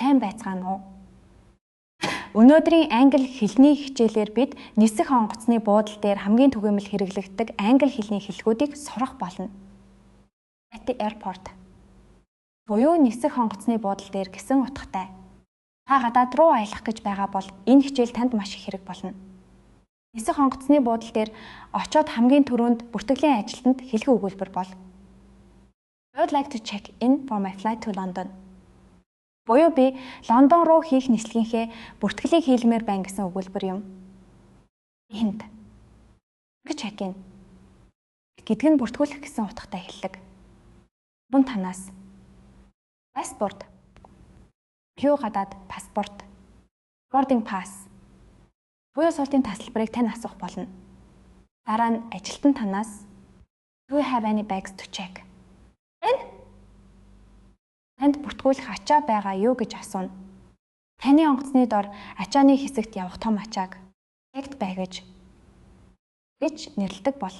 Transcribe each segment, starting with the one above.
Сайн байцгаана уу? Өнөөдрийн англи хэлний хичээлээр бид нисэх онгоцны буудал дээр хамгийн түгээмэл хэрэглэгддэг англи хэлний хэллэгүүдийг сурах болно. At the airport. Буюу нисэх онгоцны буудал дээр гэсэн утгатай. Та гадаад руу аялах гэж байгаа бол энэ хичээл танд маш их хэрэг болно. Нисэх онгоцны буудал дээр очоод хамгийн түрүүнд бүртгэлийн ажилтнанд хэлэх өгүүлбэр бол I would like to check in for my flight to London. Буюу би Лондон руу хийх нислэгийнхээ бүртгэлийг хийлмээр байна гэсэн өгүүлбэр юм. Энд check in гэдэг нь бүртгүүлэх гэсэн утгатай хэллэг. Мөн танаас passport юу гадаад паспорт boarding pass буюу суултын тасалбарыг тань асуух болно. Дараа нь ажилтан танаас do you have any bags to check? Танд бүртгүүлэх ачаа байгаа юу гэж асууна. Таны онгоцны дор ачааны хэсэгт явах том ачааг checked baggage гэж нэрлэдэг бол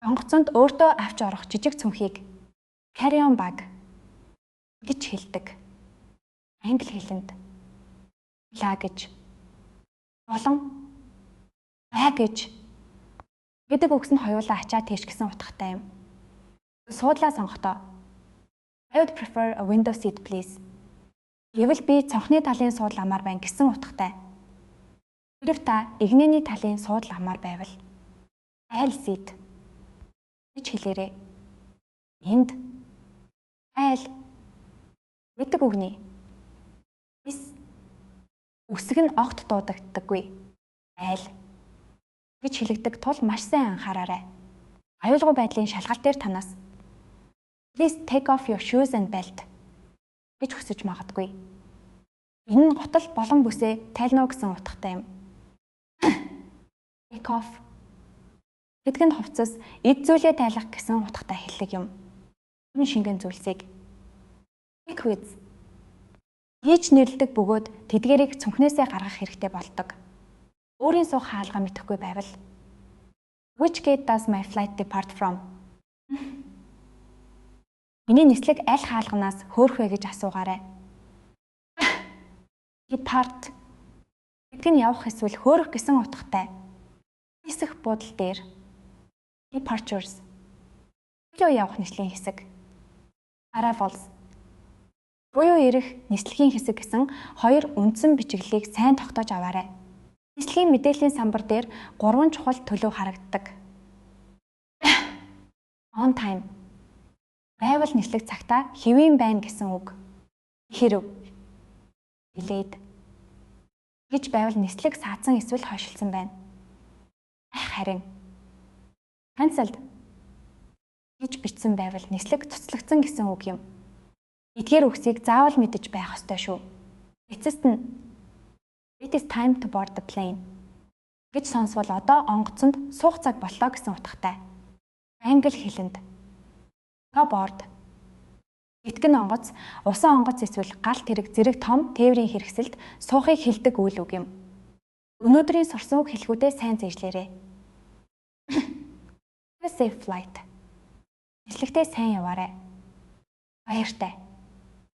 онгоцонд өөртөө авч орох жижиг цүнхийг carry on bag гэж хэлдэг. Англи хэлэнд luggage болон baggage гэдэг үгс нь хоёулаа ачаа тийш гэсэн утгатай юм. Суудлаа сонгохдоо I would prefer a window seat please. Гэвэл би цонхны талын суудал амаар байна гэсэн утгатай. Хэрв та игнэний талын суудал амаар байвал aisle seat гэж хэлээрэй. Энд aisle гэдэг үгний үсэг нь огт дуудагддаггүй. Aisle гэж хэлэгдэг тул маш сайн анхаараарай. Аюулгүй байдлын шалгалт дээр танаас Please take off your shoes and belt гэж хүсэж магадгүй. Энэ нь готол болон бүсээ тайлно гэсэн утгатай юм. Take off гэдэг нь хувцас эд зүйлээ тайлах гэсэн утгатай хэллэг юм. Энэ шингэн зүйлсийг take with хийж нэрлэдэг бөгөөд тэдгэрийг цүнхнээсээ гаргах хэрэгтэй болдог. Өөрийн суух хаалга мэдэхгүй байвал Which gate does my flight depart from? Миний нислэг аль хаалганаас хөөрөх вэ гэж асуугаарай. Depart гэдэг нь явах эсвэл хөөрөх гэсэн утгатай. Нисэх буудал дээр departures илүү явах нислийн хэсэг. Arrivals буюу ирэх нислэгийн хэсэг гэсэн хоёр үндсэн бичиглэлийг сайн тогтоож аваарай. Нислэгийн мэдээллийн самбар дээр 3 чухал төлөв харагддаг. On time байвал нислэг цагтаа хэвийн байна гэсэн үг. Хэрв delayed гэж байвал нислэг саацсан эсвэл хойшилсан байна. Харин cancelled гэж бичсэн байвал нислэг цуцлагдсан гэсэн үг юм. Эдгээр үгсийг заавал мэдэж байх ёстой шүү. Эцэст нь It is time to board the plane гэж сонсвол одоо онгоцонд суух цаг боллоо гэсэн утгатай. Англи хэлэнд to board гэдэг нь онгоц, усан онгоц эсвэл галт хэрэг зэрэг том тээврийн хэрэгсэлд суухыг хэлдэг үйл үг юм. Өнөөдрийн сурсан үг хэлхүүдээ сайн зэжлээрэй. Safe flight. Нислэгтээ сайн яваарай. Баяртай.